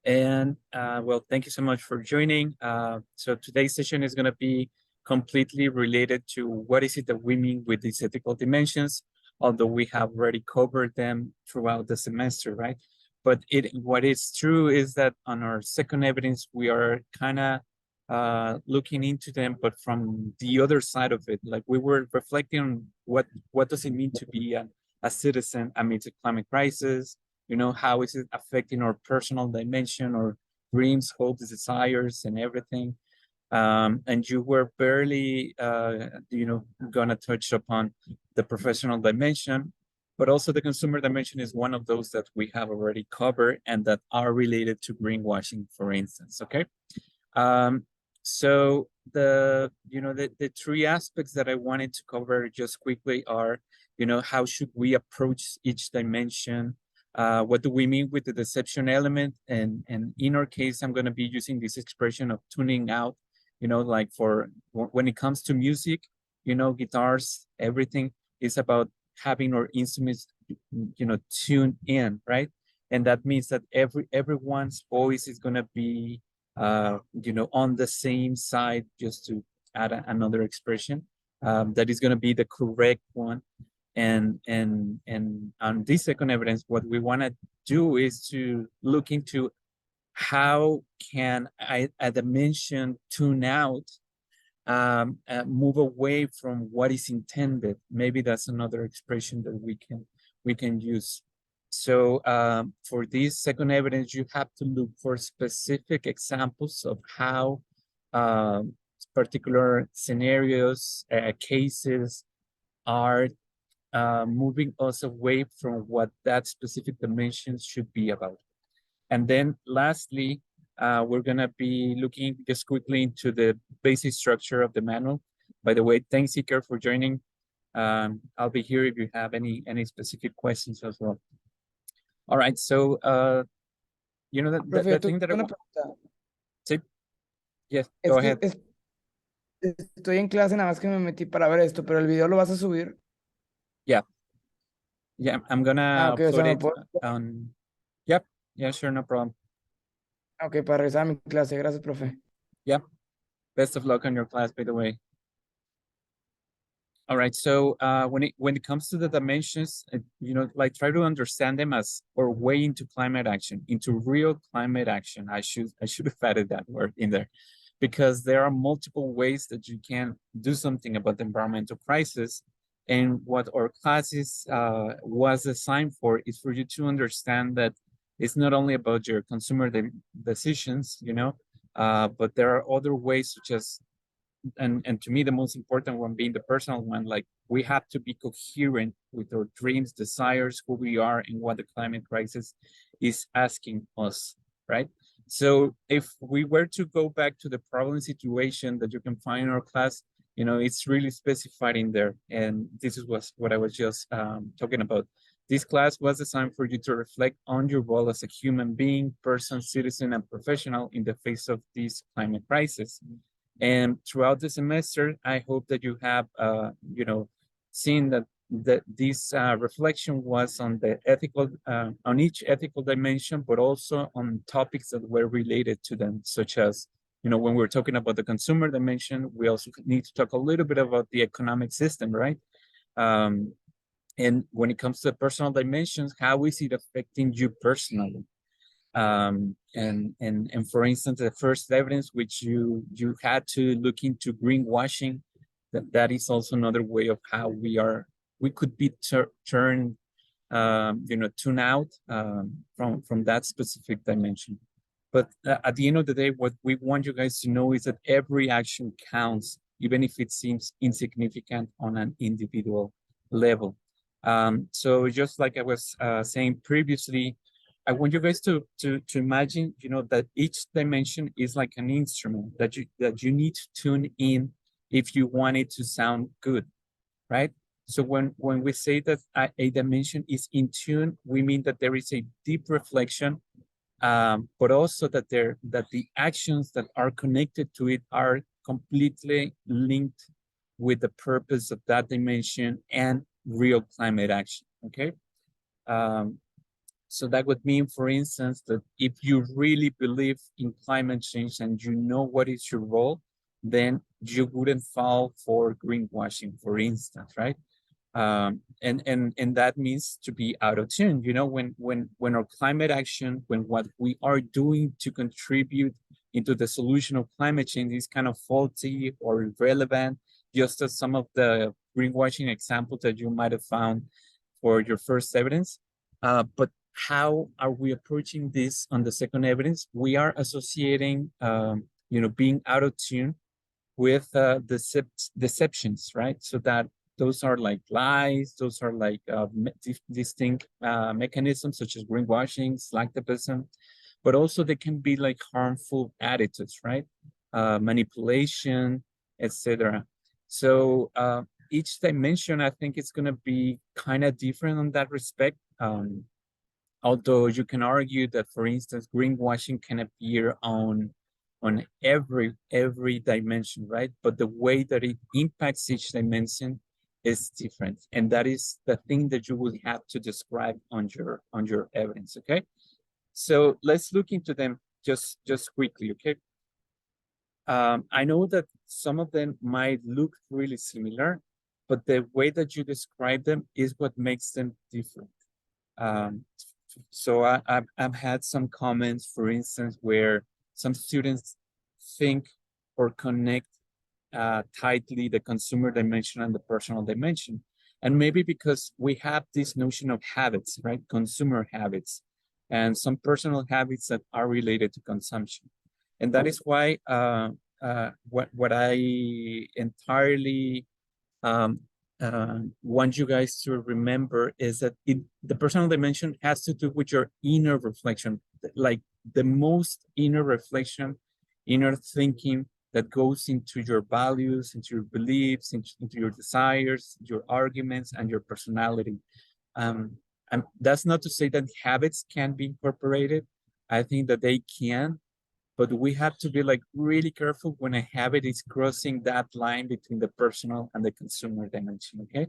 And well, thank you so much for joining. So today's session is going to be completely related to what is it that we mean with these ethical dimensions, although we have already covered them throughout the semester, right? But what is true is that on our second evidence, we are kind of looking into them, but from the other side of it. Like we were reflecting on what does it mean to be a citizen amidst a climate crisis? You know, how is it affecting our personal dimension, our dreams, hopes, desires, and everything? And you were barely, gonna touch upon the professional dimension, but also the consumer dimension is one of those that we have already covered and that are related to greenwashing, for instance. Okay. So the three aspects that I wanted to cover just quickly are, how should we approach each dimension? What do we mean with the deception element? And in our case, I'm going to be using this expression of tuning out, like for when it comes to music, guitars, everything is about having our instruments, tuned in, right? And that means that everyone's voice is going to be, on the same side, just to add another expression, that is going to be the correct one. And on this second evidence, what we want to do is to look into how can a dimension tune out, move away from what is intended. Maybe that's another expression that we can use. So for this second evidence, you have to look for specific examples of how particular scenarios, cases are moving us away from what that specific dimension should be about. And then lastly, we're gonna be looking just quickly into the basic structure of the manual. By the way, thanks, Iker, for joining. I'll be here if you have any specific questions as well. All right, so the thing that I want. Sí. Yes, go ahead. Estoy en clase, nada más que me metí para ver esto, pero el video lo vas a subir. Yeah, I'm gonna okay, upload it on. Yep, yeah, sure, no problem. Okay, para regresar a mi clase, gracias, profe. Yeah, best of luck on your class, by the way. All right, so when it comes to the dimensions, like try to understand them as our way into climate action, into real climate action. I should have added that word in there, because there are multiple ways that you can do something about the environmental crisis. And what our classes was designed for is for you to understand that it's not only about your consumer decisions, but there are other ways, such as, and to me, the most important one being the personal one, like we have to be coherent with our dreams, desires, who we are, and what the climate crisis is asking us, right? So if we were to go back to the problem situation that you can find in our class, it's really specified in there. And this is what I was just talking about. This class was designed for you to reflect on your role as a human being, person, citizen, and professional in the face of this climate crisis. And throughout the semester, I hope that you have, seen that this reflection was on the ethical, on each ethical dimension, but also on topics that were related to them, such as, when we're talking about the consumer dimension, we also need to talk a little bit about the economic system, right? And when it comes to the personal dimensions, how is it affecting you personally? And for instance, the first evidence, which you had to look into greenwashing, that is also another way of how we could be turned, tune out from that specific dimension. But at the end of the day, what we want you guys to know is that every action counts, even if it seems insignificant on an individual level. So just like I was saying previously, I want you guys to imagine, that each dimension is like an instrument that you need to tune in if you want it to sound good, right? So when we say that a dimension is in tune, we mean that there is a deep reflection, but also that the actions that are connected to it are completely linked with the purpose of that dimension and real climate action. Okay. So that would mean, for instance, that if you really believe in climate change and you know what is your role, then you wouldn't fall for greenwashing, for instance, right? And that means to be out of tune. You know, when our climate action, when what we are doing to contribute into the solution of climate change is kind of faulty or irrelevant, just as some of the greenwashing examples that you might have found for your first evidence. But how are we approaching this on the second evidence? We are associating, you know, being out of tune with deceptions, right? So that those are like lies, those are like distinct mechanisms such as greenwashing, slacktivism, but also they can be like harmful attitudes, right? Manipulation, etc. So each dimension, I think it's going to be kind of different on that respect. Although you can argue that, for instance, greenwashing can appear on every dimension, right? But the way that it impacts each dimension is different, and that is the thing that you will have to describe on your evidence. Okay, so let's look into them just quickly. Okay, I know that some of them might look really similar, but the way that you describe them is what makes them different. So I've had some comments, for instance, where some students think or connect tightly the consumer dimension and the personal dimension. And maybe because we have this notion of habits, right? Consumer habits and some personal habits that are related to consumption. And that is why what I entirely want you guys to remember is that the personal dimension has to do with your inner reflection, like the most inner reflection, inner thinking that goes into your values, into your beliefs, into your desires, your arguments, and your personality. And that's not to say that habits can be incorporated. I think that they can, but we have to be like really careful when a habit is crossing that line between the personal and the consumer dimension. Okay.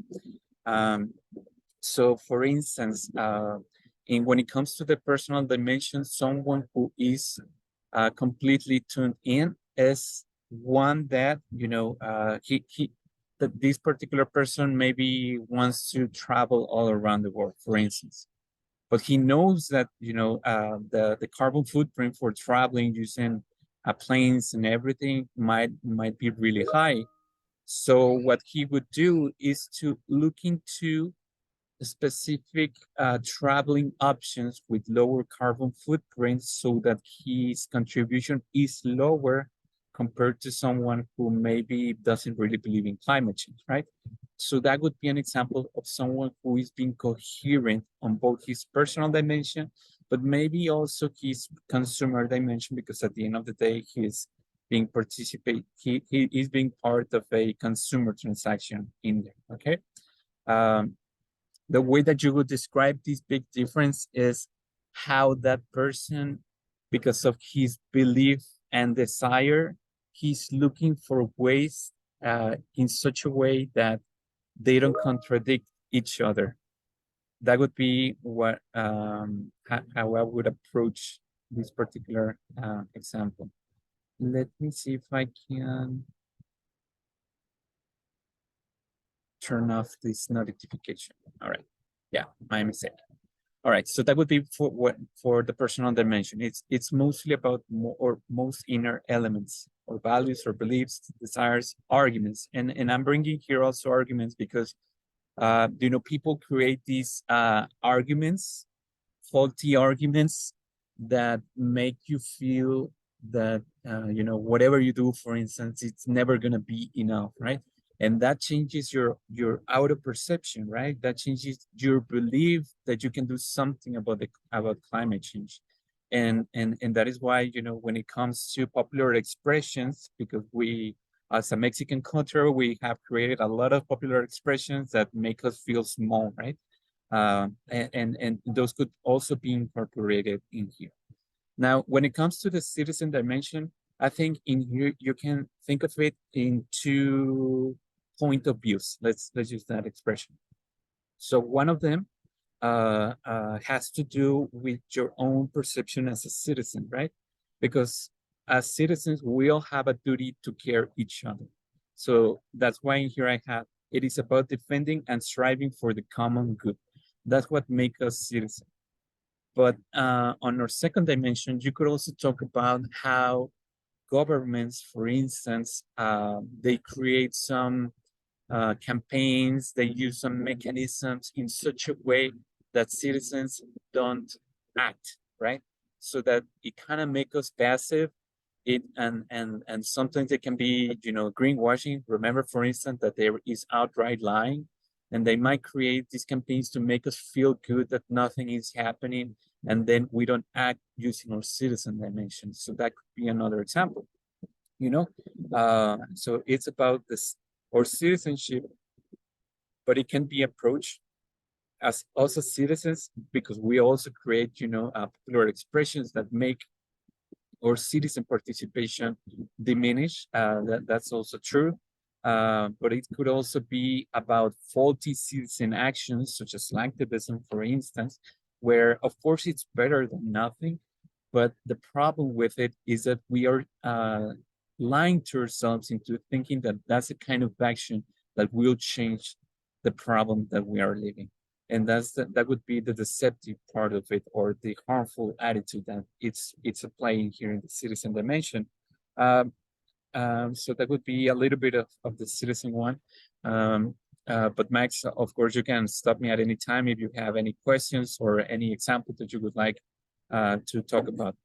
So for instance, when it comes to the personal dimension, someone who is completely tuned in is one that, you know, that this particular person maybe wants to travel all around the world, for instance, but he knows that, you know, the carbon footprint for traveling using planes and everything might be really high. So what he would do is to look into specific traveling options with lower carbon footprints so that his contribution is lower compared to someone who maybe doesn't really believe in climate change, right? So that would be an example of someone who is being coherent on both his personal dimension, but maybe also his consumer dimension, because at the end of the day, he is being he is being part of a consumer transaction in there, okay? The way that you would describe this big difference is how that person, because of his belief and desire, he's looking for ways in such a way that they don't contradict each other. That would be what how I would approach this particular example. Let me see if I can turn off this notification. All right. Yeah, my mistake. All right, so that would be for the personal dimension. It's mostly about most inner elements or values or beliefs, desires, arguments, and I'm bringing here also arguments because you know, people create these arguments, faulty arguments that make you feel that you know, whatever you do, for instance, it's never gonna be enough, right? And that changes your outer perception, right? That changes your belief that you can do something about climate change. And that is why, you know, when it comes to popular expressions, because we as a Mexican culture, we have created a lot of popular expressions that make us feel small, right? And those could also be incorporated in here. Now, when it comes to the citizen dimension, I think in here you can think of it in two point of views. Let's use that expression. So one of them has to do with your own perception as a citizen, right? Because as citizens, we all have a duty to care each other. So that's why here I have it is about defending and striving for the common good. That's what makes us citizens. But on our second dimension, you could also talk about how governments, for instance, they create some campaigns, they use some mechanisms in such a way that citizens don't act, right? So that it kind of make us passive. It and sometimes it can be, greenwashing. Remember, for instance, that there is outright lying, and they might create these campaigns to make us feel good that nothing is happening, and then we don't act using our citizen dimension. So that could be another example, you know. So it's about this or citizenship, but it can be approached as also citizens because we also create, popular expressions that make our citizen participation diminish. That's also true. But it could also be about faulty citizen actions, such as activism, for instance, where of course it's better than nothing, but the problem with it is that we are lying to ourselves into thinking that that's a kind of action that will change the problem that we are living. And that would be the deceptive part of it, or the harmful attitude that it's applying here in the citizen dimension. Um, so that would be a little bit of the citizen one. But Max, of course, you can stop me at any time if you have any questions or any example that you would like to talk about.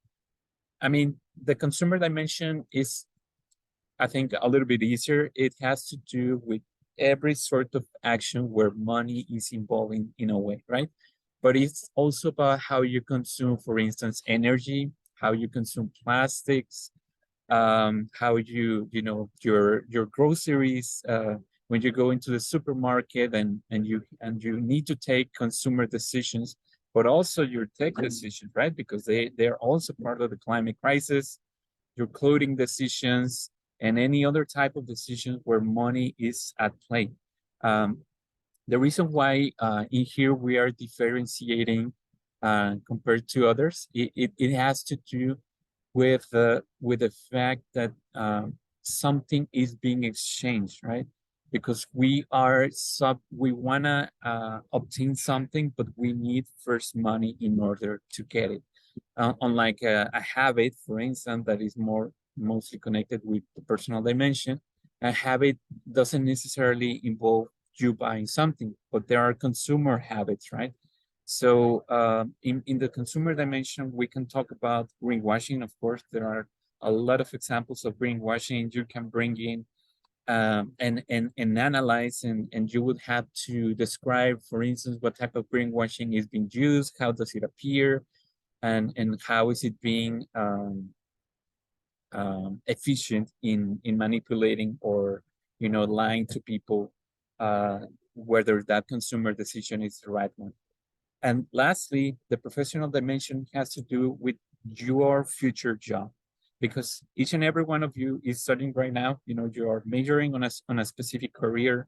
I mean, the consumer dimension is, I think, a little bit easier. It has to do with every sort of action where money is involved in a way, right? But it's also about how you consume, for instance, energy, how you consume plastics, how your groceries, when you go into the supermarket and you need to take consumer decisions, but also your tech decisions, right? Because they're also part of the climate crisis, your clothing decisions, and any other type of decisions where money is at play. Um, the reason why in here we are differentiating compared to others, it has to do with the fact that something is being exchanged, right? Because we wanna obtain something, but we need first money in order to get it. Unlike a habit, for instance, that is mostly connected with the personal dimension, a habit doesn't necessarily involve you buying something, but there are consumer habits, right? So in the consumer dimension, we can talk about greenwashing. Of course, there are a lot of examples of greenwashing you can bring in and analyze, and you would have to describe, for instance, what type of greenwashing is being used, how does it appear, and how is it being efficient in manipulating or lying to people, whether that consumer decision is the right one. And lastly, the professional dimension has to do with your future job, because each and every one of you is studying right now. You are majoring on a specific career,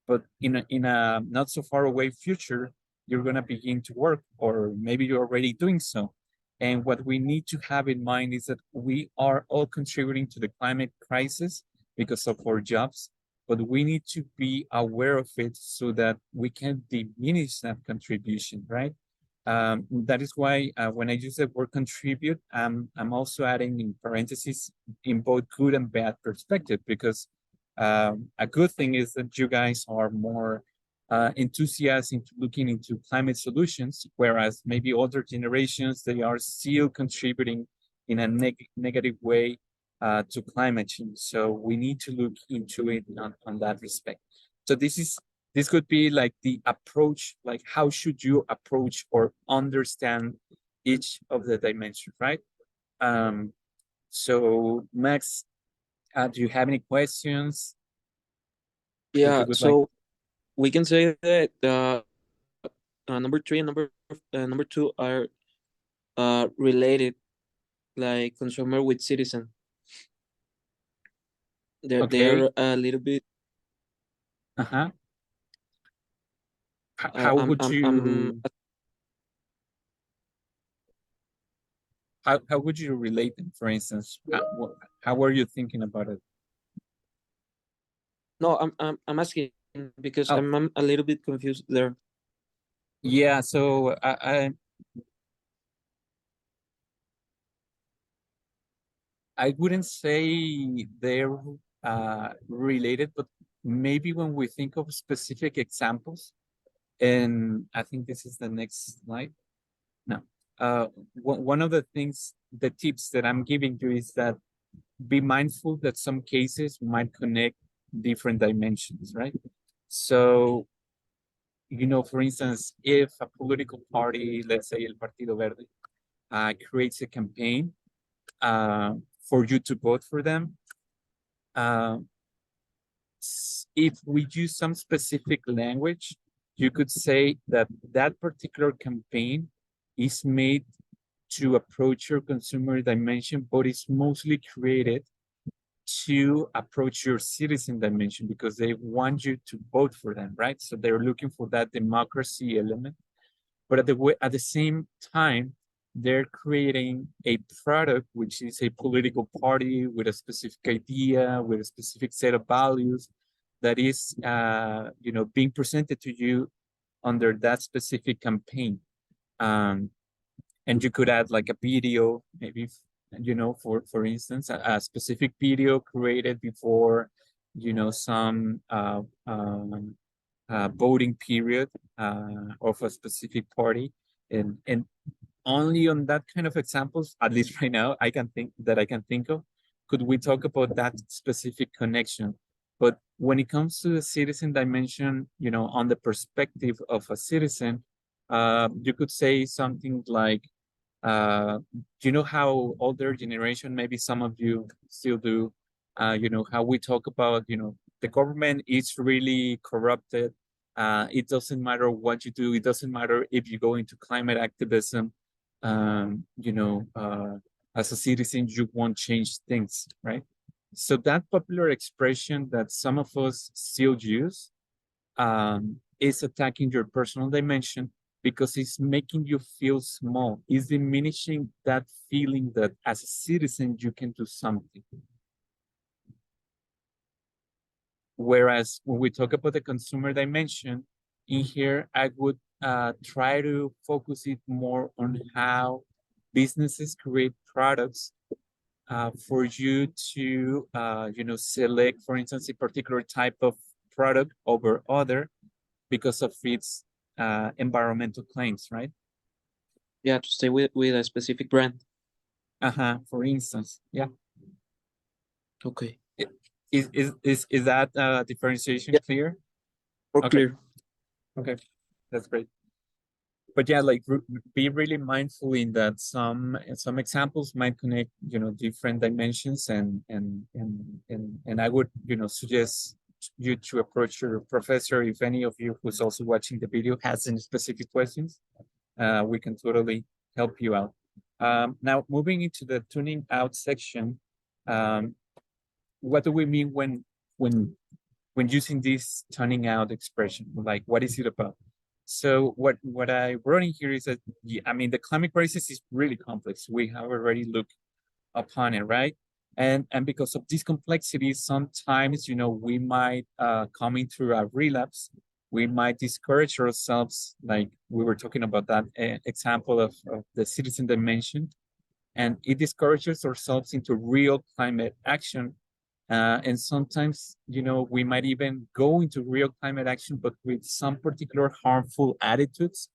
but in a not so far away future, you're going to begin to work, or maybe you're already doing so. And what we need to have in mind is that we are all contributing to the climate crisis because of our jobs, but we need to be aware of it so that we can diminish that contribution, right? That is why when I use the word contribute, I'm also adding in parentheses in both good and bad perspective, because a good thing is that you guys are more enthusiastic into looking into climate solutions, whereas maybe older generations, they are still contributing in a negative way to climate change. So we need to look into it on that respect. So this could be like the approach, like how should you approach or understand each of the dimensions, right? So Max, do you have any questions that you Yeah, would like? so we can say that number three and number two are related, like consumer with citizen. Okay. They're a little bit. Uh-huh. How would I'm you? How would you relate them, for instance? How were you thinking about it? No, I'm asking because Oh. I'm a little bit confused there. Yeah, so I wouldn't say they're related, but maybe when we think of specific examples, and I think this is the next slide. No, one of the things, the tips that I'm giving you is that be mindful that some cases might connect different dimensions, right? So, for instance, if a political party, let's say El Partido Verde, creates a campaign for you to vote for them, uh, if we use some specific language, you could say that that particular campaign is made to approach your consumer dimension, but it's mostly created to approach your citizen dimension because they want you to vote for them, right? So they're looking for that democracy element. But at the same time, they're creating a product which is a political party with a specific idea, with a specific set of values that is, being presented to you under that specific campaign. And you could add like a video, maybe, for instance, a specific video created before, some voting period of a specific party, and only on that kind of examples, at least right now, I can think of, could we talk about that specific connection. But when it comes to the citizen dimension, on the perspective of a citizen, you could say something like, how older generation, maybe some of you still do, how we talk about, the government is really corrupted. It doesn't matter what you do. It doesn't matter if you go into climate activism. Um, you know, uh, as a citizen, you won't change things, right? So that popular expression that some of us still use is attacking your personal dimension because it's making you feel small. It's diminishing that feeling that as a citizen, you can do something. Whereas when we talk about the consumer dimension, in here, I would try to focus it more on how businesses create products for you to, select, for instance, a particular type of product over other because of its environmental claims, right? Yeah, to stay with a specific brand. For instance, yeah. Okay. Is that differentiation clear? More Okay. clear. Okay, that's great. But yeah, like be really mindful in that some examples might connect, different dimensions, and I would, suggest you to approach your professor. If any of you who's also watching the video has any specific questions, we can totally help you out. Now moving into the tuning out section, what do we mean when using this tuning out expression? Like, what is it about? So what I wrote in here is that, the climate crisis is really complex. We have already looked upon it, right? And because of these complexities, sometimes, we might come into a relapse. We might discourage ourselves, like we were talking about that example of the citizen dimension, and it discourages ourselves into real climate action. And sometimes, we might even go into real climate action, but with some particular harmful attitudes.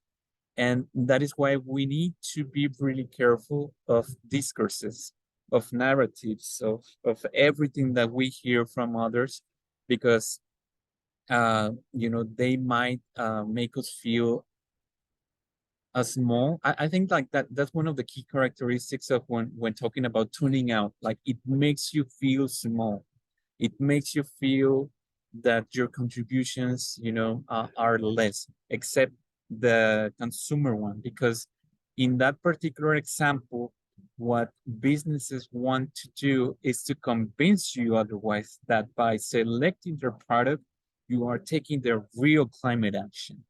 And that is why we need to be really careful of discourses, of narratives, of everything that we hear from others, because, they might make us feel small. I think like that's one of the key characteristics of when talking about tuning out, like it makes you feel small. It makes you feel that your contributions, are less, except the consumer one, because in that particular example, what businesses want to do is to convince you otherwise that by selecting their product, you are taking the real climate action.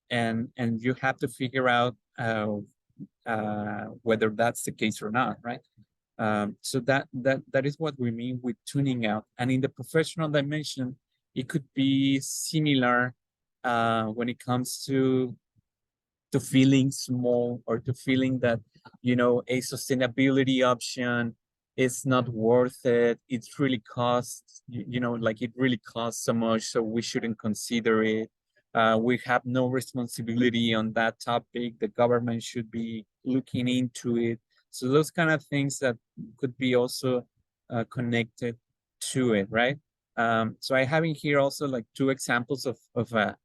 And you have to figure out whether that's the case or not, right? So that is what we mean with tuning out. And in the professional dimension, it could be similar when it comes to feeling small, or to feeling that, a sustainability option is not worth it. It's really costs, like it really costs so much, so we shouldn't consider it. We have no responsibility on that topic. The government should be looking into it. So those kind of things that could be also connected to it, right? So I have in here also like two examples of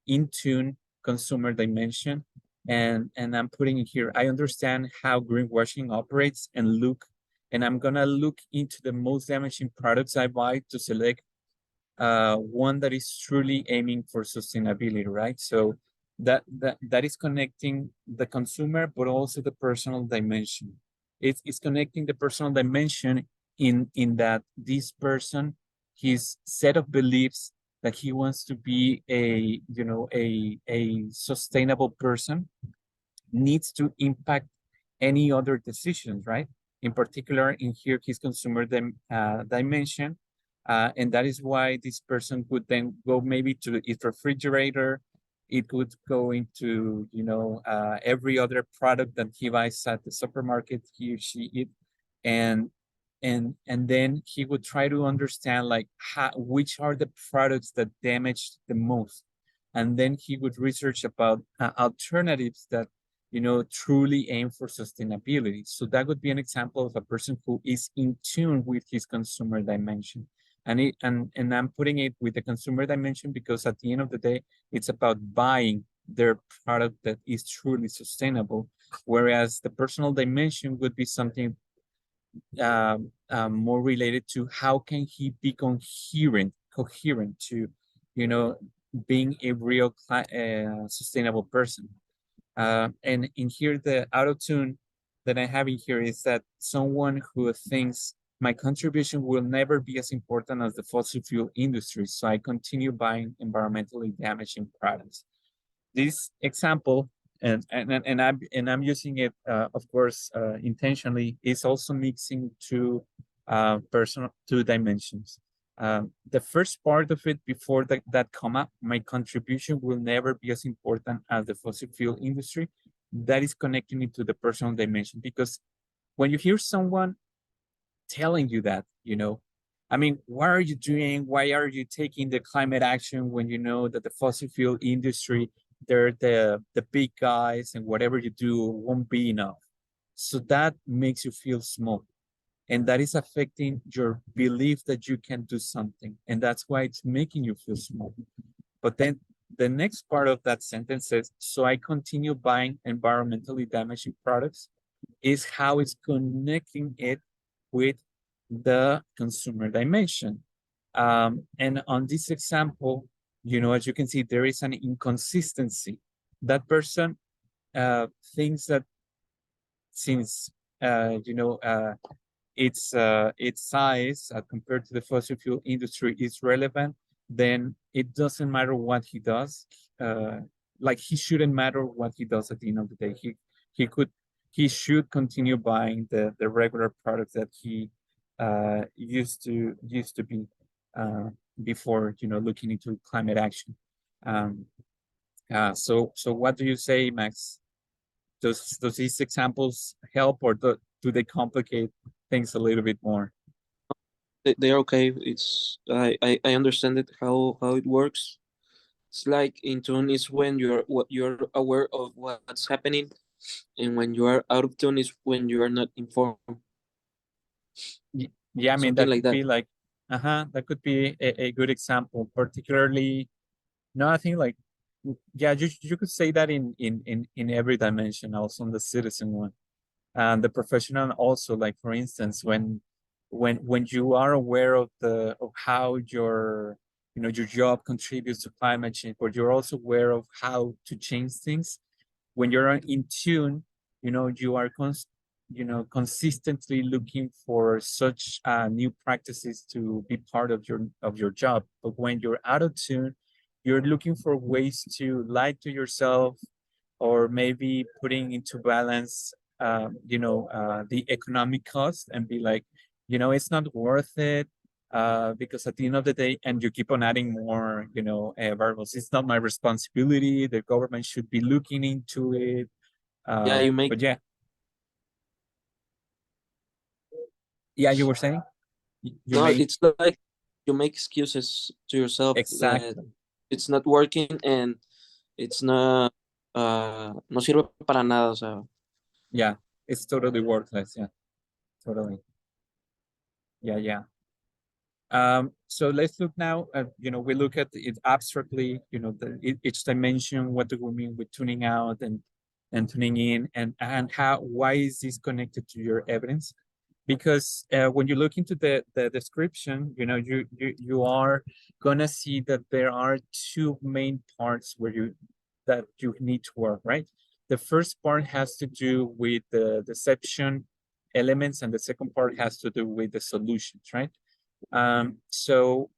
in tune consumer dimension. And I'm putting in here, I understand how greenwashing operates and I'm gonna look into the most damaging products I buy to select one that is truly aiming for sustainability, right? So that is connecting the consumer, but also the personal dimension. It's connecting the personal dimension in that this person, his set of beliefs that he wants to be a sustainable person needs to impact any other decisions, right? In particular, in here, his consumer dimension. And that is why this person would then go maybe to its refrigerator. It could go into, every other product that he buys at the supermarket, he or she eat. And then he would try to understand like which are the products that damage the most. And then he would research about alternatives that truly aim for sustainability. So that would be an example of a person who is in tune with his consumer dimension. And I'm putting it with the consumer dimension because at the end of the day, it's about buying their product that is truly sustainable. Whereas the personal dimension would be something more related to how can he be coherent to, being a real sustainable person. And in here, the auto tune that I have in here is that someone who thinks my contribution will never be as important as the fossil fuel industry, so I continue buying environmentally damaging products. This example, and I'm using it, of course, intentionally, is also mixing two two dimensions. The first part of it before that comma, my contribution will never be as important as the fossil fuel industry. That is connecting it to the personal dimension, because when you hear someone telling you that, I mean, what are you doing? Why are you taking the climate action when you know that the fossil fuel industry, they're the big guys, and whatever you do won't be enough? So that makes you feel small. And that is affecting your belief that you can do something. And that's why it's making you feel small. But then the next part of that sentence says, so I continue buying environmentally damaging products, is how it's connecting it with the consumer dimension. And on this example, as you can see, there is an inconsistency. That person thinks that since, its size compared to the fossil fuel industry is relevant, then it doesn't matter what he does. Like he shouldn't matter what he does at the end of the day. He should continue buying the regular products that he used to be before looking into climate action. So what do you say, Max? Does these examples help, or do they complicate things a little bit more? They're okay. It's I understand it how it works. It's like in tune is when you're aware of what's happening, and when you are out of tune is when you are not informed. Yeah, I mean, Something that like could that. be like, that could be a good example, particularly. No, I think like, yeah, you could say that in every dimension, also in the citizen one. And the professional also, like for instance, when you are aware of how your job contributes to climate change, but you're also aware of how to change things. When you're in tune, you are consistently looking for such new practices to be part of your job. But when you're out of tune, you're looking for ways to lie to yourself, or maybe putting into balance the economic cost and be like, it's not worth it. Because at the end of the day, and you keep on adding more, variables. It's not my responsibility. The government should be looking into it. Yeah, you make But yeah, you were saying you no. made It's like you make excuses to yourself that exactly. it's not working and it's not no sirve para nada. O sea, Yeah, it's totally worthless. Yeah, totally. Yeah. So let's look now at, we look at it abstractly, each dimension, what do we mean with tuning out and tuning in, and why is this connected to your evidence? Because when you look into the description, you are gonna see that there are two main parts that you need to work, right? The first part has to do with the deception elements, and the second part has to do with the solutions, right? So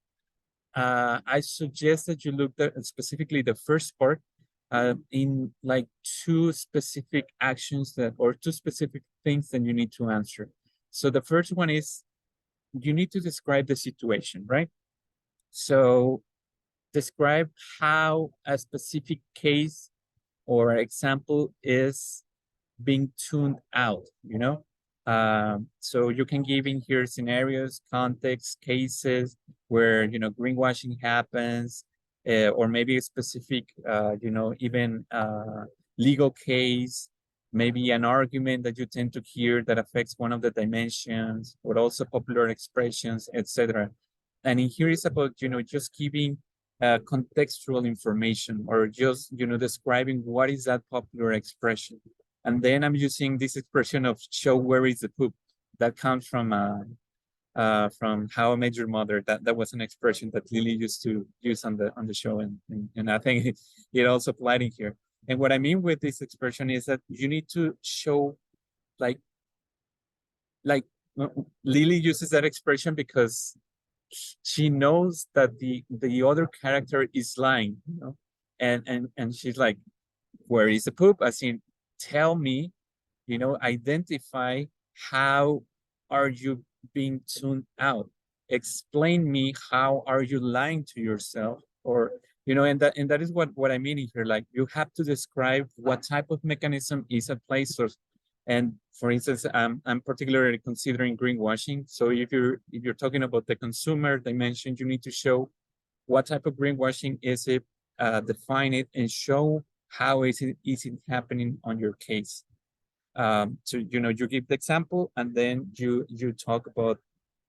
I suggest that you look at specifically the first part in like two specific actions or two specific things that you need to answer. So the first one is you need to describe the situation, right? So describe how a specific case or example is being tuned out, so you can give in here scenarios, context, cases where, greenwashing happens, or maybe a specific, even legal case, maybe an argument that you tend to hear that affects one of the dimensions, but also popular expressions, etc. And in here is about, just giving contextual information, or just, describing what is that popular expression. And then I'm using this expression of show where is the poop. That comes from How I Met Your Mother. That was an expression that Lily used to use on the show, and I think it also applied in here. And what I mean with this expression is that you need to show like Lily uses that expression because she knows that the other character is lying, and she's like, where is the poop? As in, tell me, identify how are you being tuned out. Explain me how are you lying to yourself, or and that is what I mean here. Like, you have to describe what type of mechanism is at play. So, and for instance, I'm particularly considering greenwashing. So if you're talking about the consumer dimension, you need to show what type of greenwashing is it, define it, and show how is it happening on your case. So you give the example, and then you talk about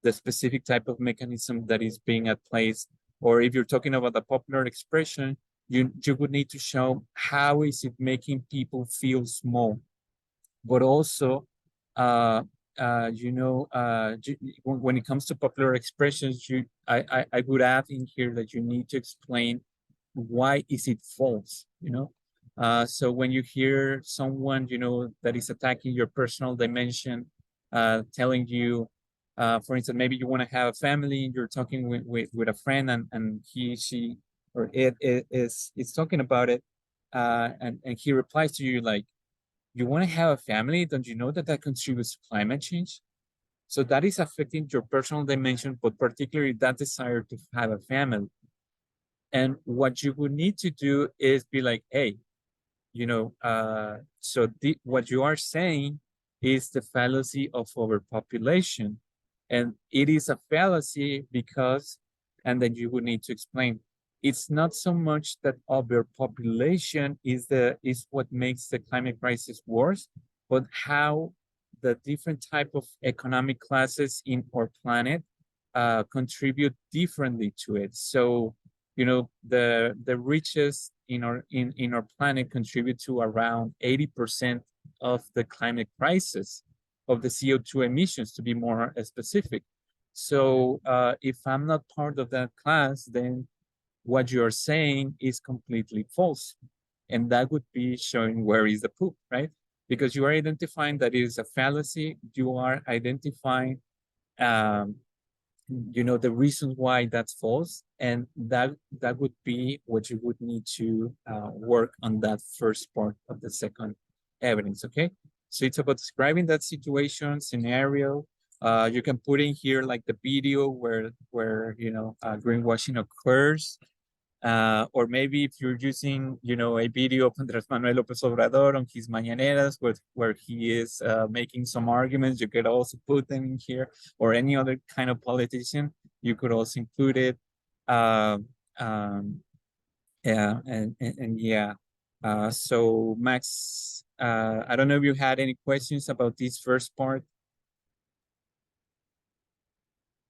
the specific type of mechanism that is being at place. Or if you're talking about a popular expression, you would need to show how is it making people feel small, but also when it comes to popular expressions, I would add in here that you need to explain why is it false, so when you hear someone, that is attacking your personal dimension, telling you, for instance, maybe you want to have a family, you're talking with a friend, and she, or it is talking about it, and he replies to you like, you want to have a family? Don't you know that contributes to climate change? So that is affecting your personal dimension, but particularly that desire to have a family. And what you would need to do is be like, hey, what you are saying is the fallacy of overpopulation. And it is a fallacy because, and then you would need to explain, it's not so much that overpopulation is what makes the climate crisis worse, but how the different type of economic classes in our planet contribute differently to it. So, the richest in our planet contribute to around 80% of the climate crisis, of the CO2 emissions, to be more specific. So if I'm not part of that class, then what you're saying is completely false. And that would be showing where is the poop, right? Because you are identifying that it is a fallacy. You are identifying the reasons why that's false, and that would be what you would need to work on, that first part of the second evidence. Okay, So it's about describing that situation, scenario. You can put in here like the video where greenwashing occurs. Or maybe if you're using, a video of Andrés Manuel López Obrador on his mañaneras where he is making some arguments, you could also put them in here, or any other kind of politician, you could also include it. Yeah, and yeah. So Max, I don't know if you had any questions about this first part.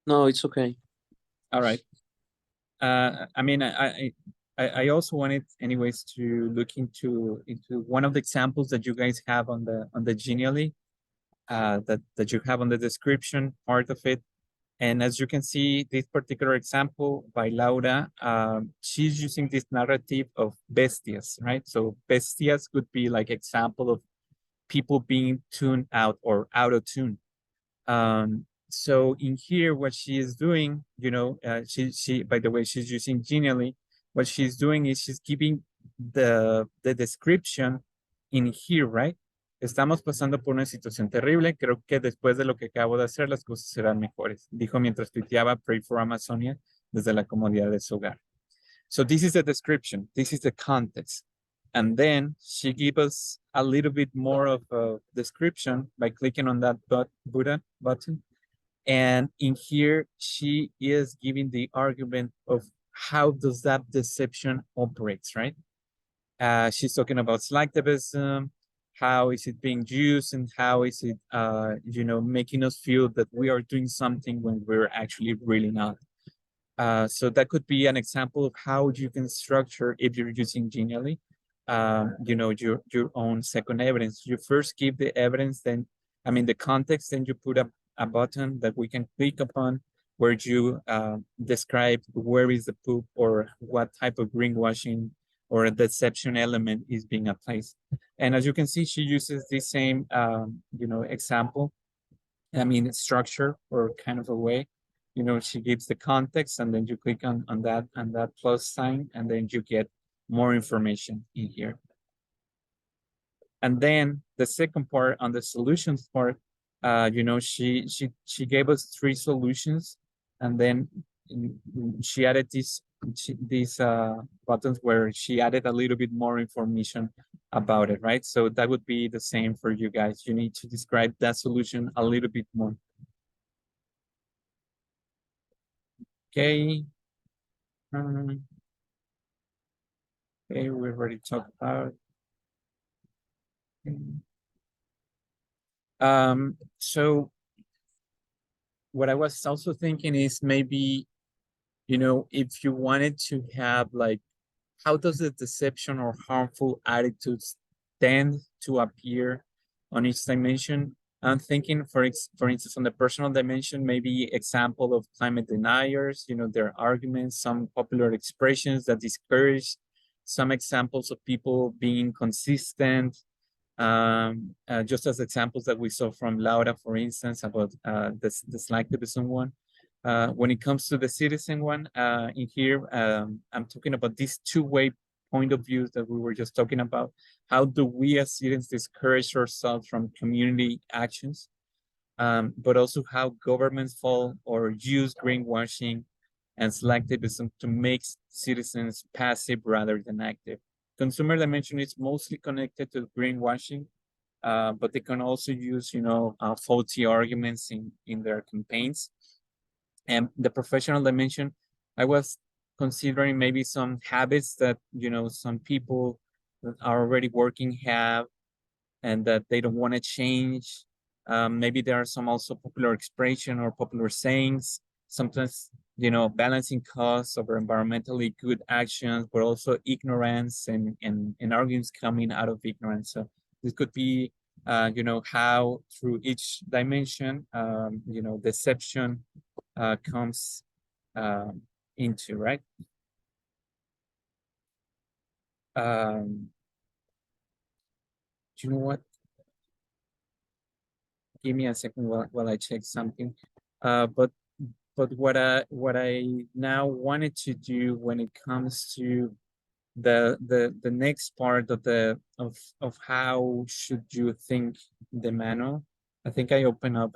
No, it's okay. All right. I mean, I also wanted, anyways, to look into one of the examples that you guys have on the Genially, that you have on the description part of it. And as you can see, this particular example by Laura, she's using this narrative of bestias, right? So bestias could be like example of people being tuned out or out of tune. So in here, what she is doing, she by the way, she's using Genially. What she's doing is she's giving the description in here, right? Estamos pasando por una situación terrible. Creo que después de lo que acabo de hacer, las cosas serán mejores. Dijo mientras tuiteaba Pray for Amazonia desde la comodidad de su hogar. So this is the description. This is the context. And then she gives us a little bit more of a description by clicking on that button. And in here, she is giving the argument of how does that deception operates, right? She's talking about selectivism, how is it being used, and how is it, making us feel that we are doing something when we're actually really not. So that could be an example of how you can structure, if you're using Genially, your own second evidence. You first give the evidence, then, the context, then you put a button that we can click upon where you describe where is the poop or what type of greenwashing or a deception element is being applied. And as you can see, she uses the same, example, structure or kind of a way. She gives the context, and then you click on that plus sign, and then you get more information in here. And then the second part, on the solutions part, she gave us 3 solutions, and then she added these buttons where she added a little bit more information about it, right? So that would be the same for you guys. You need to describe that solution a little bit more. Okay. Okay, we already talked about. So what I was also thinking is maybe, if you wanted to have like, how does the deception or harmful attitudes tend to appear on each dimension? I'm thinking, for instance, on the personal dimension, maybe example of climate deniers, their arguments, some popular expressions that discourage, some examples of people being consistent, just as examples that we saw from Laura, for instance, about the selectivism one. When it comes to the citizen one, in here, I'm talking about these two-way point of views that we were just talking about. How do we as citizens discourage ourselves from community actions? But also how governments fall or use greenwashing and selectivism to make citizens passive rather than active. Consumer dimension is mostly connected to greenwashing, but they can also use, faulty arguments in their campaigns. And the professional dimension, I was considering maybe some habits that, some people that are already working have and that they don't want to change. Maybe there are some also popular expression or popular sayings, sometimes, balancing costs over environmentally good actions, but also ignorance and arguments coming out of ignorance. So this could be, how through each dimension, deception comes into, right? Do you know what? Give me a second while I check something. But what I now wanted to do when it comes to the next part of of how should you think the manual. I think I open up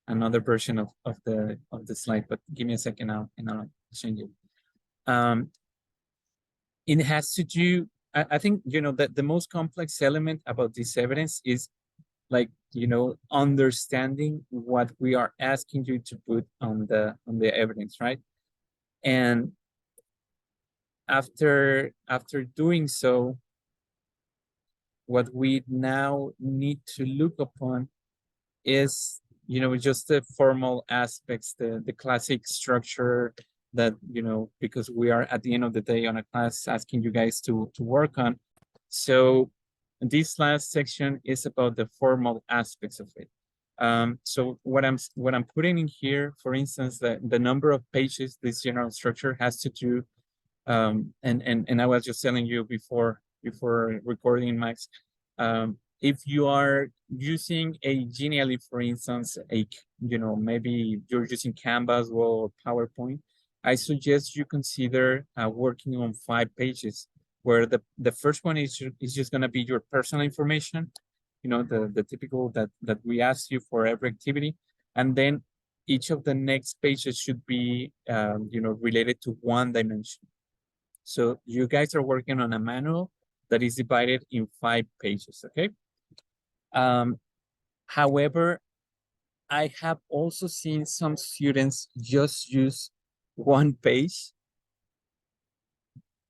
another version of the slide, but give me a second now and I'll change it. It has to do, I think, you know, that the most complex element about this evidence is like, you know, understanding what we are asking you to put on the evidence, right? And after doing so, what we now need to look upon is, you know, just the formal aspects, the classic structure that, you know, because we are at the end of the day on a class asking you guys to work on. So this last section is about the formal aspects of it. So what I'm putting in here, for instance, the number of pages this general structure has to do, and I was just telling you before recording, Max, if you are using a Genially, for instance, you know, maybe you're using Canvas or PowerPoint, I suggest you consider working on 5 pages, where the first one is just going to be your personal information, you know, the typical that we ask you for every activity, and then each of the next pages should be, you know, related to one dimension. So you guys are working on a manual that is divided in 5 pages, okay? However, I have also seen some students just use 1 page,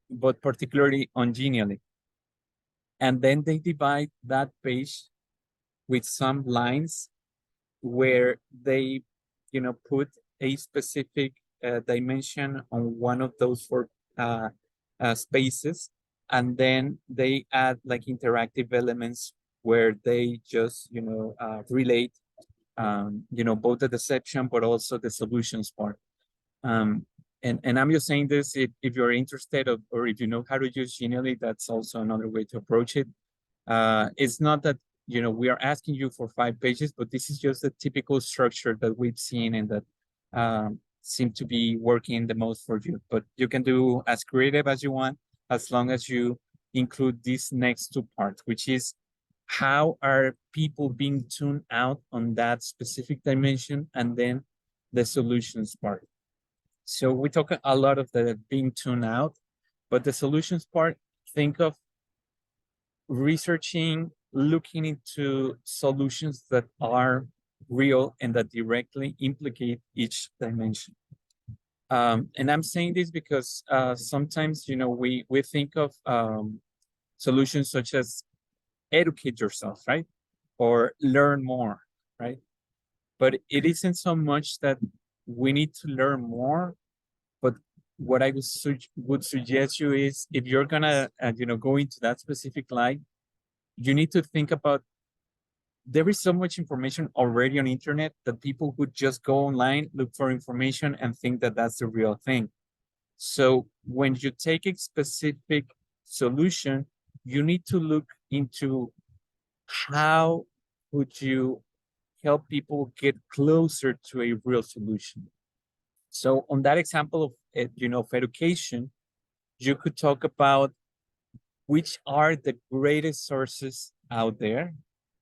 but particularly on Genially. And then they divide that page with some lines where they, you know, put a specific dimension on one of those 4 spaces, and then they add like interactive elements where they just, you know, relate, you know, both the deception but also the solutions part. And I'm just saying this, if you're interested or if you know how to use Genially, that's also another way to approach it. It's not that, you know, we are asking you for 5 pages, but this is just the typical structure that we've seen and that seem to be working the most for you. But you can do as creative as you want, as long as you include these next 2 parts, which is how are people being tuned out on that specific dimension, and then the solutions part. So we talk a lot of the being tuned out, but the solutions part, think of researching, looking into solutions that are real and that directly implicate each dimension. And I'm saying this because sometimes, you know, we think of solutions such as educate yourself, right? Or learn more, right? But it isn't so much that we need to learn more, but what I would suggest you is, if you're gonna, you know, go into that specific line, you need to think about, there is so much information already on internet that people would just go online, look for information and think that that's the real thing. So when you take a specific solution, you need to look into how would you help people get closer to a real solution. So on that example of, you know, of education, you could talk about which are the greatest sources out there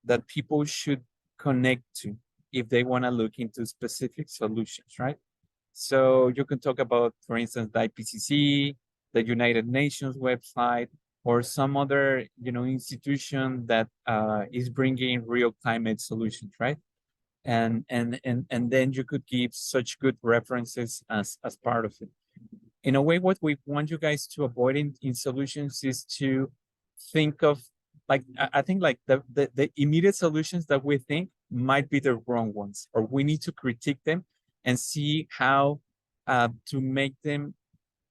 that people should connect to if they want to look into specific solutions, right? So you can talk about, for instance, the IPCC, the United Nations website, or some other, you know, institution that is bringing real climate solutions, right? And then you could give such good references as part of it. In a way, what we want you guys to avoid in solutions is to think of, like, I think like the immediate solutions that we think might be the wrong ones, or we need to critique them and see how to make them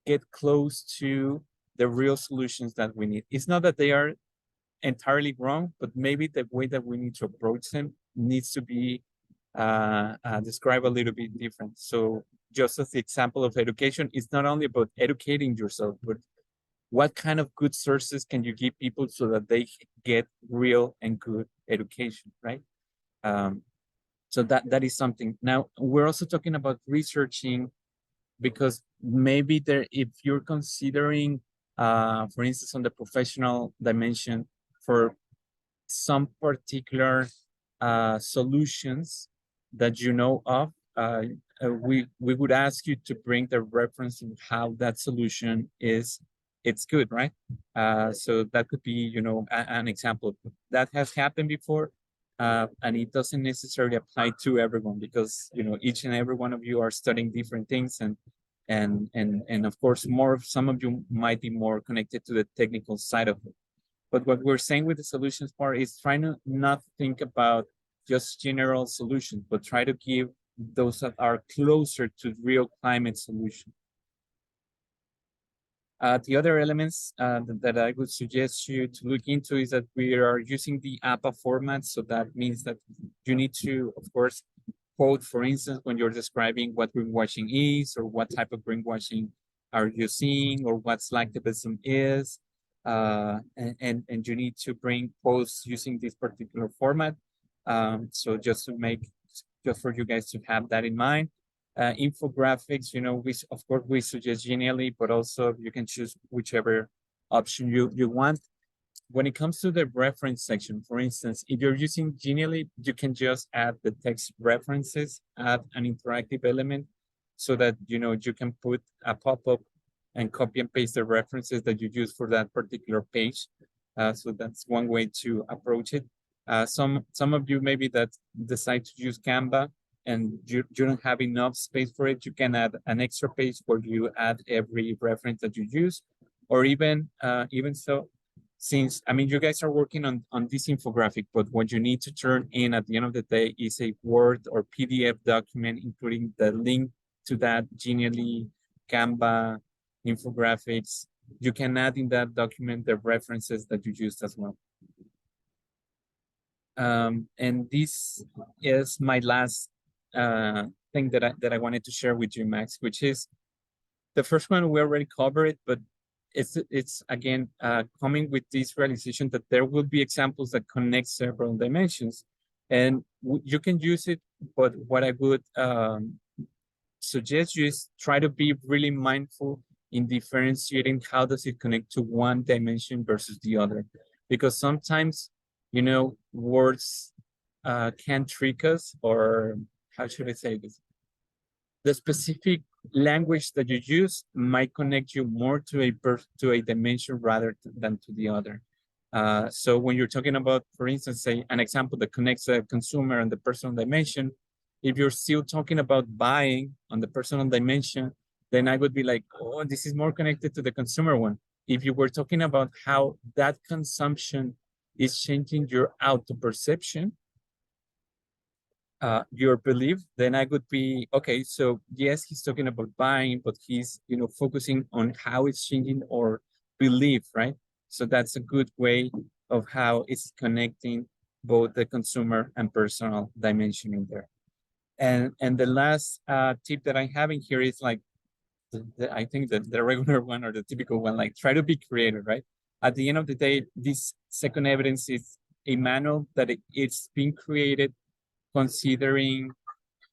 get close to the real solutions that we need. It's not that they are entirely wrong, but maybe the way that we need to approach them needs to be described a little bit different. So just as the example of education, it's not only about educating yourself, but what kind of good sources can you give people so that they get real and good education, right? So that is something. Now, we're also talking about researching, because maybe there, if you're considering For instance, on the professional dimension, for some particular solutions that you know of, we would ask you to bring the reference of how that solution is. It's good, right? So that could be, you know, an example that has happened before, and it doesn't necessarily apply to everyone because, you know, each and every one of you are studying different things, and of course, some of you might be more connected to the technical side of it. But what we're saying with the solutions part is trying to not think about just general solutions, but try to give those that are closer to real climate solutions. The other elements that I would suggest you to look into is that we are using the APA format. So that means that you need to, of course, quote, for instance, when you're describing what greenwashing is or what type of greenwashing are you seeing or what slacktivism is. And you need to bring posts using this particular format. So just for you guys to have that in mind. Infographics, you know, of course we suggest Genially, but also you can choose whichever option you want. When it comes to the reference section, for instance, if you're using Genially, you can just add the text references, add an interactive element so that, you know, you can put a pop-up and copy and paste the references that you use for that particular page. So that's one way to approach it. Some of you maybe that decide to use Canva and you don't have enough space for it, you can add an extra page where you add every reference that you use, or even so, since, I mean, you guys are working on this infographic, but what you need to turn in at the end of the day is a Word or PDF document, including the link to that Genially, Canva, infographics. You can add in that document the references that you used as well. And this is my last thing that I wanted to share with you, Max, which is the first one we already covered, but it's again coming with this realization that there will be examples that connect several dimensions, and you can use it. But what I would suggest you is try to be really mindful in differentiating how does it connect to one dimension versus the other, because sometimes, you know, words can trick us, or how should I say this? The specific language that you use might connect you more to a dimension rather than to the other. So when you're talking about, for instance, say an example that connects the consumer and the personal dimension, if you're still talking about buying on the personal dimension, then I would be like, oh, this is more connected to the consumer one. If you were talking about how that consumption is changing your auto perception, your belief, then I would be, okay, so yes, he's talking about buying, but he's, you know, focusing on how it's changing our belief, right? So that's a good way of how it's connecting both the consumer and personal dimension in there. And the last tip that I have in here is like, I think that the regular one or the typical one, like try to be creative, right? At the end of the day, this second evidence is a manual that it's been created considering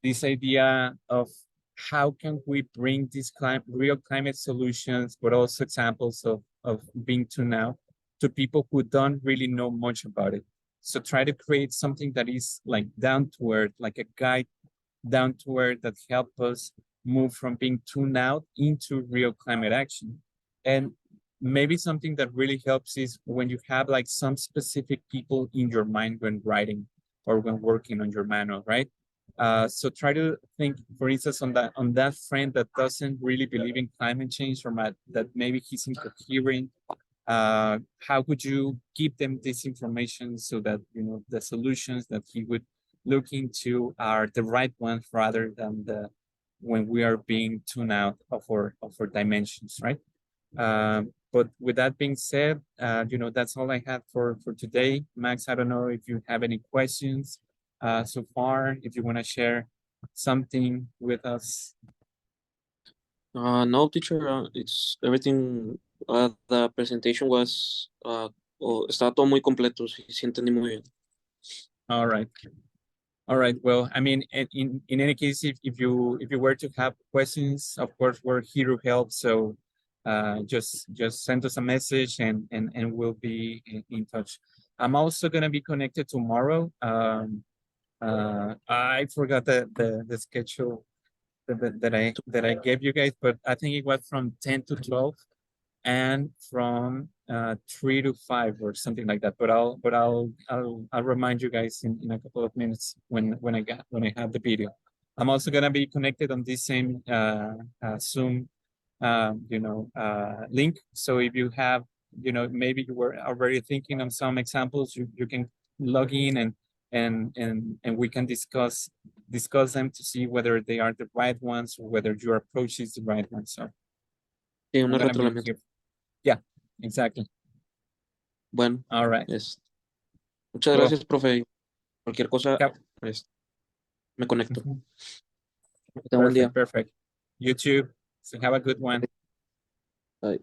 this idea of how can we bring these real climate solutions, but also examples of being tuned out to people who don't really know much about it. So try to create something that is like down to earth, like a guide down to earth that help us move from being tuned out into real climate action. And maybe something that really helps is when you have like some specific people in your mind when writing or when working on your manual, right? So try to think, for instance, on that friend that doesn't really believe in climate change, or that maybe he's incoherent. How could you give them this information so that, you know, the solutions that he would look into are the right ones rather than when we are being tuned out of our dimensions, right? But with that being said, you know, that's all I have for today. Max, I don't know if you have any questions so far, if you want to share something with us. No, teacher, it's everything. The presentation was, está todo muy completo, sí entendí muy bien. All right. All right. Well, I mean, in any case, if you were to have questions, of course, we're here to help. So just send us a message and we'll be in touch. I'm also gonna be connected tomorrow. I forgot the schedule that I gave you guys, but I think it was from 10 to 12 and from 3 to 5 or something like that. But I'll remind you guys in a couple of minutes when I have the video. I'm also gonna be connected on this same Zoom link. So if you have, maybe you were already thinking of some examples, you can log in and we can discuss them to see whether they are the right ones or whether your approach is the right one. So Sí, I'm una gonna be retroalimentación. here. Yeah, exactly. Bueno, All right. muchas Cool. gracias, profe. Cualquier cosa, Yep. me conecto. Mhm. Que tenga buen día. Perfect. You too. So have a good one. Bye.